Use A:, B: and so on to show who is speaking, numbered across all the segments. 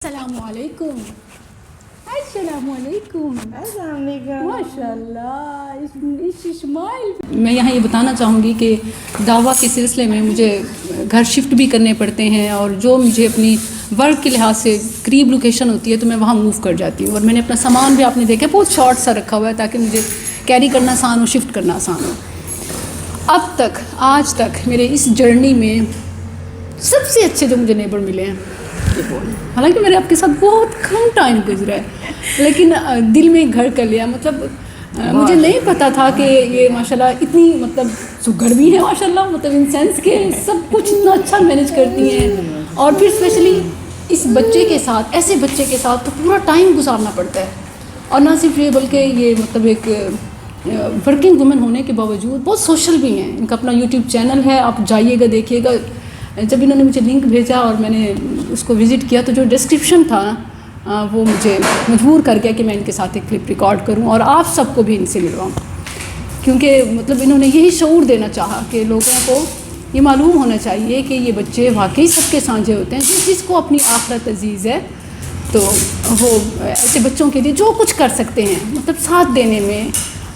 A: السلام علیکم. السلام علیکم.
B: السلام علیکم.
A: ماشاء اللہ اسمائل. میں یہاں یہ بتانا چاہوں گی کہ دعویٰ کے سلسلے میں مجھے گھر شفٹ بھی کرنے پڑتے ہیں، اور جو مجھے اپنی ورک کے لحاظ سے قریب لوکیشن ہوتی ہے تو میں وہاں موو کر جاتی ہوں، اور میں نے اپنا سامان بھی آپ نے دیکھا بہت شارٹ سا رکھا ہوا ہے تاکہ مجھے کیری کرنا آسان ہو، شفٹ کرنا آسان ہو. اب تک آج تک میرے اس جرنی میں سب سے اچھے جو مجھے نیبر ملے ہیں یہ وہ ہیں. حالانکہ میرے آپ کے ساتھ بہت کم ٹائم گزرا ہے، لیکن دل میں گھر کر لیا. مطلب مجھے نہیں پتا تھا کہ یہ ماشاءاللہ اتنی مطلب سگڑ بھی ہے ماشاءاللہ، مطلب ان سینس کے سب کچھ اتنا اچھا مینیج کرتی ہیں. اور پھر اسپیشلی اس بچے کے ساتھ، ایسے بچے کے ساتھ تو پورا ٹائم گزارنا پڑتا ہے. اور نہ صرف یہ بلکہ یہ مطلب ایک ورکنگ وومن ہونے کے باوجود بہت سوشل بھی ہیں. ان کا اپنا یوٹیوب چینل ہے، آپ جائیے گا دیکھیے گا. جب انہوں نے مجھے لنک بھیجا اور میں نے اس کو وزٹ کیا تو جو ڈسکرپشن تھا وہ مجھے مجبور کر گیا کہ میں ان کے ساتھ ایک کلپ ریکارڈ کروں اور آپ سب کو بھی ان سے ملواؤں، کیونکہ مطلب انہوں نے یہی شعور دینا چاہا کہ لوگوں کو یہ معلوم ہونا چاہیے کہ یہ بچے واقعی سب کے سانجھے ہوتے ہیں. جس کو اپنی آخرت عزیز ہے تو وہ ایسے بچوں کے لیے جو کچھ کر سکتے ہیں، مطلب ساتھ دینے میں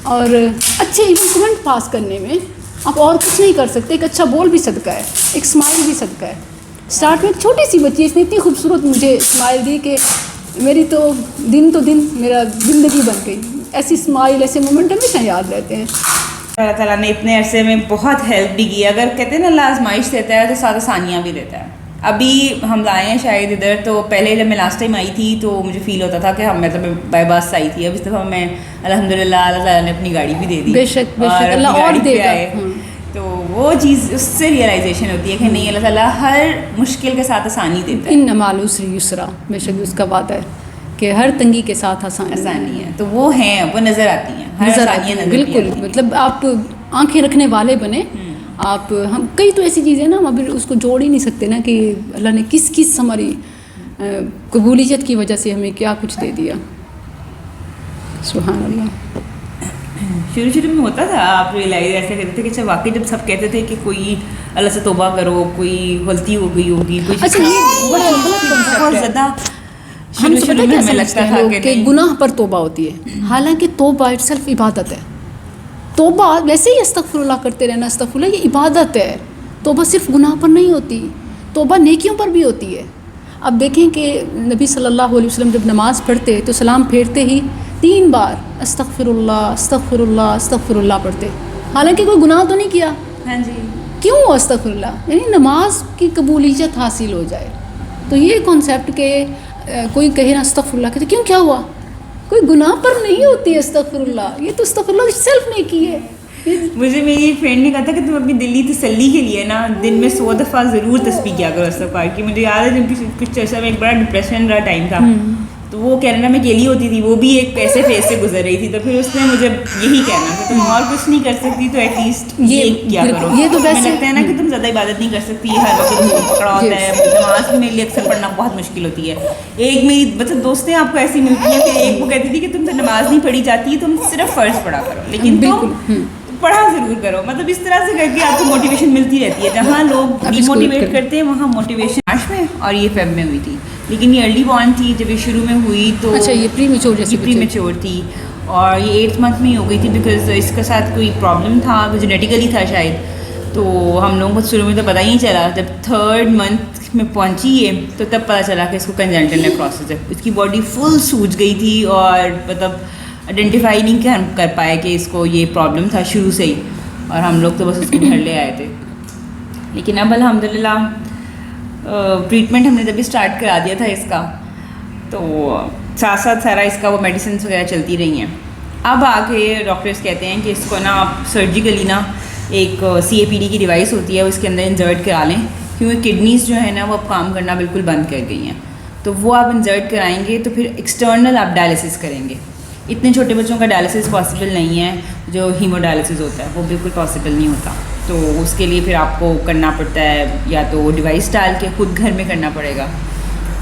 A: اور اچھے ایون کمنٹ پاس کرنے میں. آپ اور کچھ نہیں کر سکتے. ایک اچھا بول بھی صدقہ ہے، ایک اسمائل بھی صدقہ ہے. اسٹارٹ میں ایک چھوٹی سی بچی اس نے اتنی خوبصورت مجھے اسمائل دی کہ میری تو دن میرا زندگی بن گئی. ایسی اسمائل، ایسے مومنٹ ہمیشہ یاد رہتے ہیں.
B: اللہ تعالیٰ نے اتنے عرصے میں بہت ہیلپ بھی کی. اگر کہتے ہیں نا اللہ آزمائش دیتا ہے تو ساتھ آسانیاں بھی دیتا ہے. ابھی ہم لائے ہیں شاید ادھر، تو پہلے جب میں لاسٹ ٹائم آئی تھی تو مجھے فیل ہوتا تھا کہ ہم مطلب بائی بس آئی تھی. اب اس دفعہ میں الحمدللہ اللہ تعالیٰ نے اپنی گاڑی بھی دے دی.
A: بے شک اللہ اور دے گا.
B: تو وہ چیز اس سے ریئلائزیشن ہوتی ہے کہ نہیں، اللہ تعالیٰ ہر مشکل کے ساتھ آسانی دیتا ہے.
A: ان مع العسر یسرا، بے شک اس کا وعدہ ہے کہ ہر تنگی کے ساتھ
B: آسانی ہے. تو وہ ہیں، وہ نظر آتی ہیں، نظر آتی ہیں
A: بالکل. مطلب آپ آنکھیں رکھنے والے بنے. آپ ہم کئی تو ایسی چیزیں نا ہم ابھی اس کو جوڑ ہی نہیں سکتے نا کہ اللہ نے کس ہماری قبولیت کی وجہ سے ہمیں کیا کچھ دے دیا. سبحان اللہ.
B: شروع میں ہوتا تھا، آپ ریئلائز ایسے کرتے تھے کہ اچھا واقعی جب سب کہتے تھے کہ کوئی اللہ سے توبہ کرو، کوئی غلطی ہو گئی ہوگی، کوئی
A: اچھا یہ
B: بہت زیادہ
A: شروع میں ہمیں لگتا تھا کہ گناہ پر توبہ ہوتی ہے، حالانکہ توبہ اٹ سیلف عبادت ہے. توبہ ویسے ہی استغفر اللہ کرتے رہنا، استغفر اللہ یہ عبادت ہے. توبہ صرف گناہ پر نہیں ہوتی، توبہ نیکیوں پر بھی ہوتی ہے. اب دیکھیں کہ نبی صلی اللہ علیہ وسلم جب نماز پڑھتے تو سلام پھیرتے ہی 3 بار استغفر اللہ استغفر اللہ استغفر اللہ پڑھتے، حالانکہ کوئی گناہ تو نہیں کیا.
B: ہاں جی.
A: کیوں استغفر اللہ؟ یعنی نماز کی قبولیت حاصل ہو جائے. تو یہ کانسیپٹ کہ کوئی کہے نا استغفر اللہ، کہتے کیوں کیا ہوا؟ کوئی گناہ پر نہیں ہوتی ہے استغفر اللہ، یہ تو استغفر اللہ سیلف نیکی ہے.
B: مجھے میری فرینڈ نے کہا تھا کہ تم اپنی دلی تسلی کے لیے نا دن میں 100 دفعہ ضرور تسبیح کیا کرو استغفار کی. مجھے یاد ہے جب کچھ عرصہ میں ایک بڑا ڈپریشن رہا ٹائم تھا، تو وہ کینیڈا میں اکیلی ہوتی تھی، وہ بھی ایک ایسے فیز سے گزر رہی تھی. تو پھر اس نے مجھے یہی کہنا کہ تم اور کچھ نہیں کر سکتی تو ایٹ لیسٹ یہ کیا کرو.
A: یہ تو
B: مجھے لگتا ہے نا کہ تم زیادہ عبادت نہیں کر سکتی، ہر وقت پکڑا ہوتا ہے. نماز بھی میرے لیے اکثر پڑھنا بہت مشکل ہوتی ہے. ایک میری مطلب دوستیں آپ کو ایسی ملتی ہیں کہ ایک وہ کہتی تھی کہ تم سے نماز نہیں پڑھی جاتی، تم صرف فرض پڑھا کرو، لیکن تم پڑھا ضرور کرو. مطلب اس طرح سے کر کے آپ کو موٹیویشن ملتی رہتی ہے. جہاں لوگ ڈی موٹیویٹ کرتے ہیں وہاں موٹیویشن مارچ میں اور یہ فیب میں ہوئی تھی. لیکن یہ ارلی بورن تھی جب یہ شروع میں ہوئی تو
A: اچھا یہ پری
B: میچور تھی، اور یہ 8th منتھ میں ہی ہو گئی تھی بیکاز اس کے ساتھ کوئی پرابلم تھا، جینیٹیکلی تھا شاید. تو ہم لوگوں کو شروع میں تو پتہ ہی نہیں چلا. جب 3rd منتھ میں پہنچی ہے تو تب پتہ چلا کہ اس کو کنجنٹل نیکروسس ہے. اس کی باڈی فل سوج گئی تھی اور مطلب آئیڈینٹیفائی نہیں کر پائے کہ اس کو یہ پرابلم تھا شروع سے ہی، اور ہم لوگ تو بس اس کو گھر لے آئے تھے. لیکن اب الحمدللہ ٹریٹمنٹ ہم نے جب اسٹارٹ کرا دیا تھا اس کا، تو ساتھ ساتھ سارا اس کا وہ میڈیسنس وغیرہ چلتی رہی ہیں. اب آ کے ڈاکٹرس کہتے ہیں کہ اس کو نا آپ سرجیکلی نا ایک CAPD کی ڈیوائس ہوتی ہے وہ اس کے اندر انسرٹ کرا لیں، کیونکہ کڈنیز جو ہے نا وہ اب کام کرنا بالکل بند کر گئی ہیں. تو وہ آپ انسرٹ کرائیں گے تو پھر ایکسٹرنل آپ ڈائلسس کریں گے. اتنے چھوٹے بچوں کا ڈائلسس پاسبل نہیں ہے، جو ہیمو ڈائلسس ہوتا ہے وہ بالکل پاسبل نہیں ہوتا. تو اس کے لیے پھر آپ کو کرنا پڑتا ہے یا تو ڈیوائس ڈال کے خود گھر میں کرنا پڑے گا.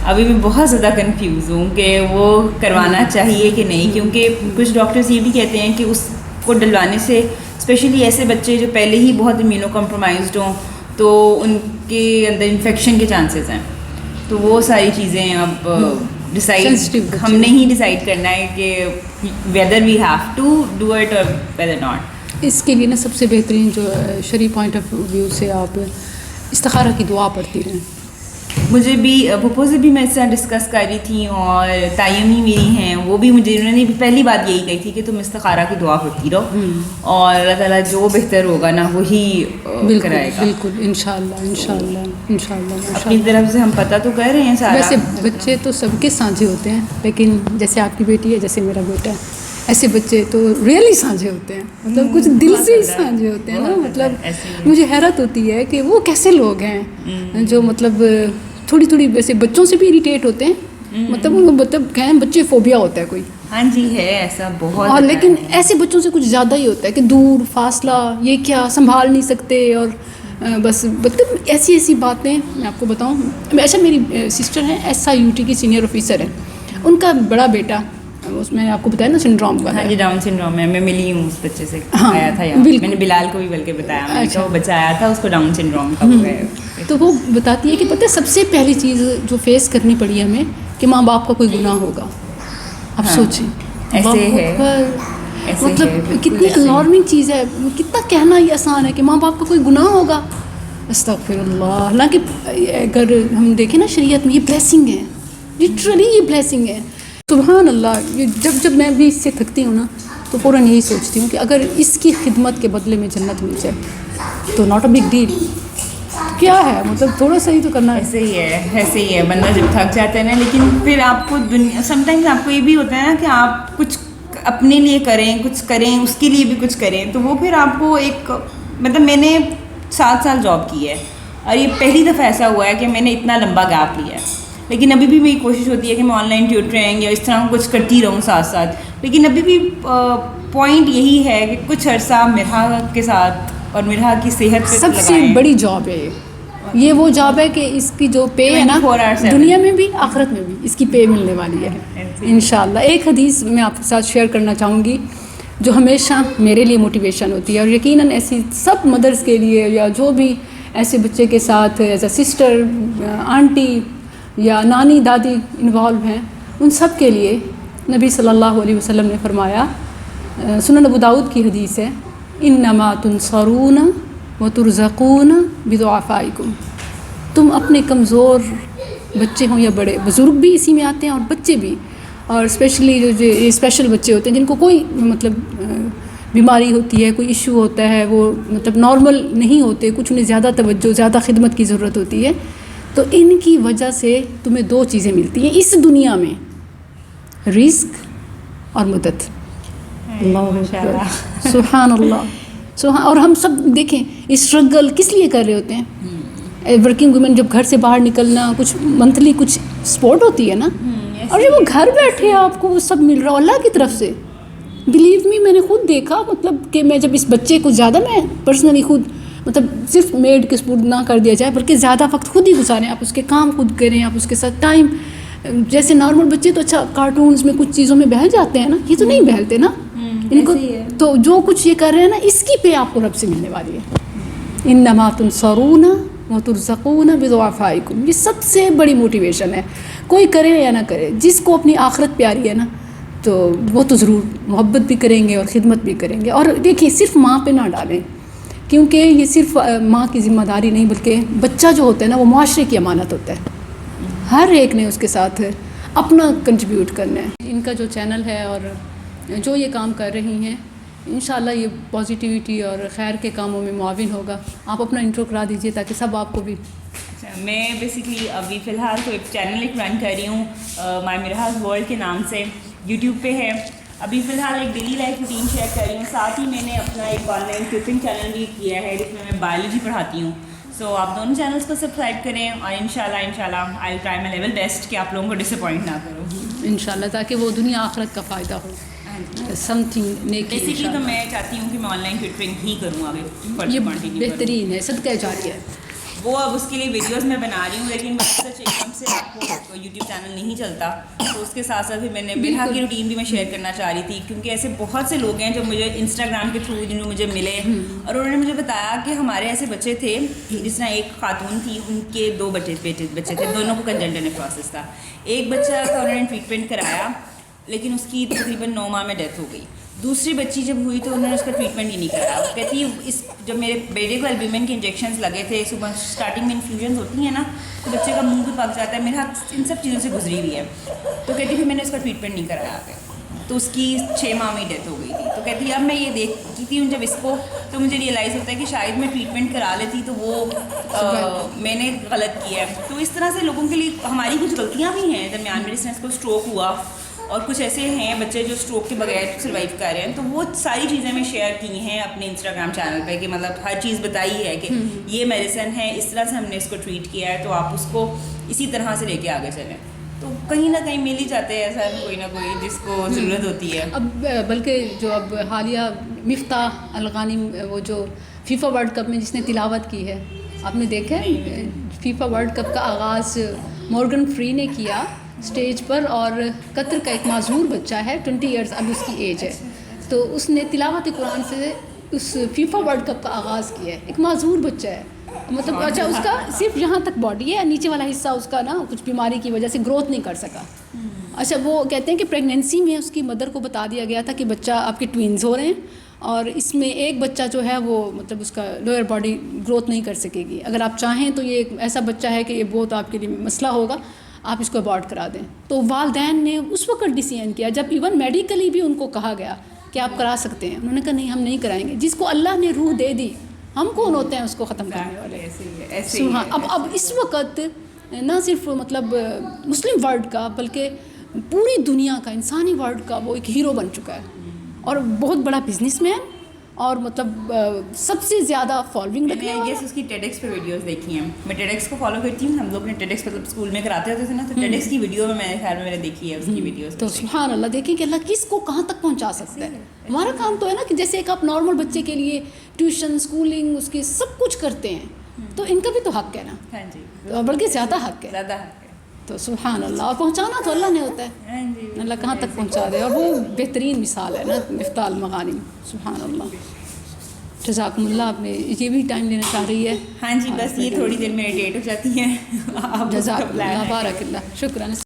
B: ابھی میں بہت زیادہ کنفیوز ہوں کہ وہ کروانا چاہیے کہ نہیں، کیونکہ کچھ ڈاکٹرز یہ بھی کہتے ہیں کہ اس کو ڈلوانے سے اسپیشلی ایسے بچے جو پہلے ہی بہت امیونو کمپرومائزڈ ہوں تو ان کے اندر انفیکشن کے چانسز ہیں. تو وہ ساری چیزیں اب ڈیسائڈ ہم نے ہی ڈیسائڈ کرنا ہے کہ whether we have to do it or whether not.
A: اس کے لیے نا سب سے بہترین جو شرعی پوائنٹ آف ویو سے آپ استخارہ کی دعا پڑھتی رہیں.
B: مجھے بھی پھپھو سے بھی میں اس طرح ڈسکس کر رہی تھی اور تائمی میری ہیں وہ بھی مجھے انہوں نے بھی پہلی بات یہی کہی تھی کہ تم استخارہ کی دعا پڑھتی رہو اور اللہ تعالیٰ جو بہتر ہوگا نا وہی کرائے گا.
A: بالکل انشاءاللہ انشاءاللہ انشاءاللہ.
B: اپنی طرف سے ہم پتہ تو کر رہے ہیں سارا.
A: ویسے بچے تو سب کے سانجھے ہوتے ہیں لیکن جیسے آپ کی بیٹی ہے جیسے میرا بیٹا ہے ایسے بچے تو ریئلی سانجھے ہوتے ہیں, مطلب کچھ دل سے ہی سانجھے ہوتے ہیں نا. مطلب مجھے حیرت ہوتی ہے کہ وہ کیسے لوگ ہیں جو مطلب تھوڑی تھوڑی ویسے بچوں سے بھی اریٹیٹ ہوتے ہیں, مطلب ان کو مطلب کہیں بچے فوبیا ہوتا ہے کوئی.
B: ہاں جی ہے ایسا بہت.
A: اور لیکن ایسے بچوں سے کچھ زیادہ ہی ہوتا ہے کہ دور فاصلہ یہ کیا سنبھال نہیں سکتے اور بس مطلب ایسی ایسی باتیں. میں آپ کو بتاؤں ایسا میری سسٹر ہیں SIUT کی سینئر آفیسر ہیں, ان کا بڑا بیٹا اس میں آپ کو بتایا نا سنڈروم کا.
B: ہاں جی ڈاؤن سنڈروم ہے. میں ملی ہوں اس بچے سے, آیا تھا یہاں. میں نے بلال کو بھی بلکہ بتایا میں کہ وہ بچہ آیا تھا اس کو ڈاؤن سنڈروم کا ہوا ہے.
A: تو وہ بتاتی ہے کہ پتہ ہے سب سے پہلی چیز جو فیس کرنی پڑی ہمیں کہ ماں باپ کا کوئی گناہ ہوگا. اب سوچیں
B: ایسے ہے
A: مطلب کتنی الارمنگ چیز ہے. کتنا کہنا یہ آسان ہے کہ ماں باپ کا کوئی گناہ ہوگا. استغفر اللہ. حالانکہ اگر ہم دیکھیں نا شریعت میں یہ بلیسنگ ہے, لٹرلی یہ بلیسنگ ہے. سبحان اللہ. جب میں بھی اس سے تھکتی ہوں نا تو فوراً یہی سوچتی ہوں کہ اگر اس کی خدمت کے بدلے میں جنت مل جائے تو ناٹ اے بگ ڈیل. کیا ہے مطلب تھوڑا سا ہی تو کرنا ہے.
B: ایسے ہی ہے بندہ جب تھک جاتا ہے نا. لیکن پھر آپ کو دنیا سم ٹائمز آپ کو یہ بھی ہوتا ہے نا کہ آپ کچھ اپنے لیے کریں, کچھ کریں, اس کے لیے بھی کچھ کریں. تو وہ پھر آپ کو ایک مطلب میں نے 7 سال جاب کی ہے اور یہ پہلی دفعہ ایسا ہوا ہے کہ میں نے اتنا لمبا گیپ لیا ہے. لیکن ابھی بھی میری کوشش ہوتی ہے کہ میں آن لائن ٹیوٹرنگ یا اس طرح کچھ کرتی رہوں ساتھ ساتھ. لیکن ابھی بھی پوائنٹ یہی ہے کہ کچھ عرصہ مرحا کے ساتھ اور مرحا کی صحت پہ
A: سب سے بڑی جاب ہے یہ وہ جاب ہے کہ اس کی جو پے ہے نا دنیا میں بھی آخرت میں بھی اس کی پے ملنے والی ہے انشاءاللہ. ایک حدیث میں آپ کے ساتھ شیئر کرنا چاہوں گی جو ہمیشہ میرے لیے موٹیویشن ہوتی ہے اور یقیناً ایسی سب مدرس کے لیے یا جو بھی ایسے بچے کے ساتھ ایز اے سسٹر آنٹی یا نانی دادی انوالو ہیں ان سب کے لیے نبی صلی اللہ علیہ وسلم نے فرمایا, سنن ابو داؤد کی حدیث ہے, انما تنصرون وترزقون بضعفائکم. تم اپنے کمزور بچے ہوں یا بڑے, بزرگ بھی اسی میں آتے ہیں اور بچے بھی, اور اسپیشلی جو اسپیشل بچے ہوتے ہیں جن کو کوئی مطلب بیماری ہوتی ہے, کوئی ایشو ہوتا ہے, وہ مطلب نارمل نہیں ہوتے, کچھ انہیں زیادہ توجہ زیادہ خدمت کی ضرورت ہوتی ہے. تو ان کی وجہ سے تمہیں 2 چیزیں ملتی ہیں اس دنیا میں, رزق اور مدد. اللہ سبحان اللہ. اور ہم سب دیکھیں اسٹرگل کس لیے کر رہے ہوتے ہیں. ورکنگ وومن جب گھر سے باہر نکلنا, کچھ منتھلی کچھ سپورٹ ہوتی ہے نا, اور جب وہ گھر بیٹھے آپ کو وہ سب مل رہا اللہ کی طرف سے. بلیو می میں نے خود دیکھا, مطلب کہ میں جب اس بچے کو زیادہ میں پرسنلی خود مطلب صرف میڈ کے سپورٹ نہ کر دیا جائے بلکہ زیادہ وقت خود ہی گزاریں, آپ اس کے کام خود کریں, آپ اس کے ساتھ ٹائم, جیسے نارمل بچے تو اچھا کارٹونز میں کچھ چیزوں میں بہل جاتے ہیں نا, یہ تو نہیں بہلتے نا ان کو. تو جو کچھ یہ کر رہے ہیں نا اس کی پہ آپ کو رب سے ملنے والی ہے. انما تنصرون وترزقون بضعفائکم. یہ سب سے بڑی موٹیویشن ہے, کوئی کرے یا نہ کرے, جس کو اپنی آخرت پیاری ہے نا تو وہ تو ضرور محبت بھی کریں گے اور خدمت بھی کریں گے. اور دیکھیے صرف ماں پہ نہ ڈالیں, کیونکہ یہ صرف ماں کی ذمہ داری نہیں بلکہ بچہ جو ہوتا ہے نا وہ معاشرے کی امانت ہوتا ہے. ہر ایک نے اس کے ساتھ اپنا کنٹریبیوٹ کرنا ہے. ان کا جو چینل ہے اور جو یہ کام کر رہی ہیں انشاءاللہ یہ پازیٹیوٹی اور خیر کے کاموں میں معاون ہوگا. آپ اپنا انٹرو کرا دیجئے تاکہ سب آپ کو بھی.
B: میں بیسکلی ابھی فی الحال تو ایک چینل ایک رن کر رہی ہوں مائی مرحاز ورلڈ کے نام سے, یوٹیوب پہ ہے. ابھی فی الحال ایک ڈیلی لائف روٹین شیئر کر رہی ہوں. ساتھ ہی میں نے اپنا ایک آن لائن ٹیوٹرنگ چینل بھی کیا ہے جس میں بایولوجی پڑھاتی ہوں. سو آپ دونوں چینلس کو سبسکرائب کریں اور انشاءاللہ I will try my level best کہ آپ لوگوں کو ڈس اپوائنٹ نہ کروں
A: انشاءاللہ, تاکہ وہ دنیا آخرت کا فائدہ ہو. سم تھنگ نیکی.
B: بیسکلی تو میں چاہتی ہوں کہ میں آن لائن ٹیوٹرنگ ہی کروں آگے.
A: یہ بہترین ہے, صدقہ جاریہ ہے.
B: وہ اب اس کے لیے ویڈیوز میں بنا رہی ہوں، لیکن سچ ایک دم سے آپ کو یوٹیوب چینل نہیں چلتا، تو اس کے ساتھ ساتھ پھر میں نے برہا کی روٹین بھی میں شیئر کرنا چاہ رہی تھی، کیونکہ ایسے بہت سے لوگ ہیں جو مجھے انسٹاگرام کے تھرو جنہوں مجھے ملے اور انہوں نے مجھے بتایا کہ ہمارے ایسے بچے تھے، جس طرح ایک خاتون تھی، ان کے 2 بچے تھے، دونوں کو کنجنٹل نیفروسس تھا. ایک بچہ کا انہوں نے ٹریٹمنٹ کرایا لیکن اس کی تقریباً 9 ماہ میں ڈیتھ ہو گئی. دوسری بچی جب ہوئی تو انہوں نے اس کا ٹریٹمنٹ ہی نہیں کرایا. وہ کہتی ہے جب میرے بیٹے کو البومن کے انجیکشنز لگے تھے، صبح اسٹارٹنگ میں انفیوژنز ہوتی ہیں نا، تو بچے کا منہ بھی پک جاتا ہے، میرے ہاتھ ان سب چیزوں سے گزری ہوئی ہے. تو کہتی پھر میں نے اس کا ٹریٹمنٹ نہیں کرایا آگے، تو اس کی 6 ماہ میں ڈیتھ ہو گئی تھی. تو کہتی اب میں یہ دیکھتی ہوں جب اس کو، تو مجھے ریئلائز ہوتا ہے کہ شاید میں ٹریٹمنٹ کرا لیتی تو وہ میں نے غلط کیا ہے. تو اس طرح سے لوگوں کے لیے ہماری کچھ غلطیاں بھی ہیں درمیان میں. جس طرح اس کو اسٹروک ہوا اور کچھ ایسے ہیں بچے جو اسٹروک کے بغیر سروائیو کر رہے ہیں، تو وہ ساری چیزیں میں شیئر کی ہیں اپنے انسٹاگرام چینل پہ، کہ مطلب ہر چیز بتائی ہے کہ یہ میڈیسن ہے، اس طرح سے ہم نے اس کو ٹریٹ کیا ہے، تو آپ اس کو اسی طرح سے لے کے آگے چلیں. تو کہیں نہ کہیں مل ہی جاتے ہیں ایسا کوئی نہ کوئی جس کو ضرورت ہوتی ہے.
A: اب بلکہ جو اب حالیہ مفتاح الغانم، وہ جو فیفا ورلڈ کپ میں جس نے تلاوت کی ہے، آپ نے دیکھا ہے؟ فیفا ورلڈ کپ کا آغاز مورگن فری نے کیا اسٹیج پر، اور قطر کا ایک معذور بچہ ہے، 20 ایئرس اب اس کی ایج ہے، تو اس نے تلاوت قرآن سے اس فیفا ورلڈ کپ کا آغاز کیا ہے. ایک معذور بچہ ہے، مطلب اچھا اس کا صرف یہاں تک باڈی ہے، نیچے والا حصہ اس کا نا کچھ بیماری کی وجہ سے گروتھ نہیں کر سکا. اچھا وہ کہتے ہیں کہ پریگنینسی میں اس کی مدر کو بتا دیا گیا تھا کہ بچہ آپ کے ٹوینز ہو رہے ہیں، اور اس میں ایک بچہ جو ہے وہ مطلب اس کا لوئر باڈی گروتھ نہیں کر سکے گی، اگر آپ چاہیں تو یہ ایک ایسا بچہ ہے کہ یہ بہت آپ کے لیے مسئلہ ہوگا، آپ اس کو ابارٹ کرا دیں. تو والدین نے اس وقت ڈیسیژن کیا جب ایون میڈیکلی بھی ان کو کہا گیا کہ آپ کرا سکتے ہیں، انہوں نے کہا نہیں ہم نہیں کرائیں گے. جس کو اللہ نے روح دے دی، ہم کون ہوتے ہیں اس کو ختم کرنے والے. سبحان. اب اس وقت نہ صرف مطلب مسلم ورلڈ کا بلکہ پوری دنیا کا، انسانی ورلڈ کا وہ ایک ہیرو بن چکا ہے، اور بہت بڑا بزنس مین، اور مطلب سب سے زیادہ فالوئنگ رکھنے والا.
B: اس کی ٹیڈ ایکس پہ ویڈیوز دیکھی ہیں، میں ٹیڈ ایکس کو فالو کرتی ہوں. ہم لوگ نے ٹیڈ ایکس مطلب اسکول میں کراتے ہوتے تھے نا، تو ٹیڈ ایکس کی ویڈیو میں میرے خیال میں میں نے دیکھی ہے اس کی ویڈیوز.
A: تو سبحان اللہ، دیکھیں کہ اللہ کس کو کہاں تک پہنچا سکتا ہے. ہمارا کام تو ہے نا کہ جیسے ایک آپ نارمل بچے کے لیے ٹیوشن، اسکولنگ، اس کے سب کچھ کرتے ہیں، تو ان کا بھی تو حق ہے نا.
B: ہاں جی،
A: بلکہ زیادہ حق ہے.
B: زیادہ حق ہے.
A: تو سبحان اللہ، اور پہنچانا تو اللہ نے ہوتا ہے، اللہ کہاں تک پہنچا دے. اور وہ بہترین مثال ہے نا مفتاح الغانم. سبحان اللہ. جزاکم اللہ. آپ نے یہ بھی ٹائم لینا چاہ رہی ہے؟
B: ہاں جی، بس یہ تھوڑی دیر میڈیٹیٹ ہو جاتی ہیں.
A: جزاک اللہ، بارک اللہ، شکراً.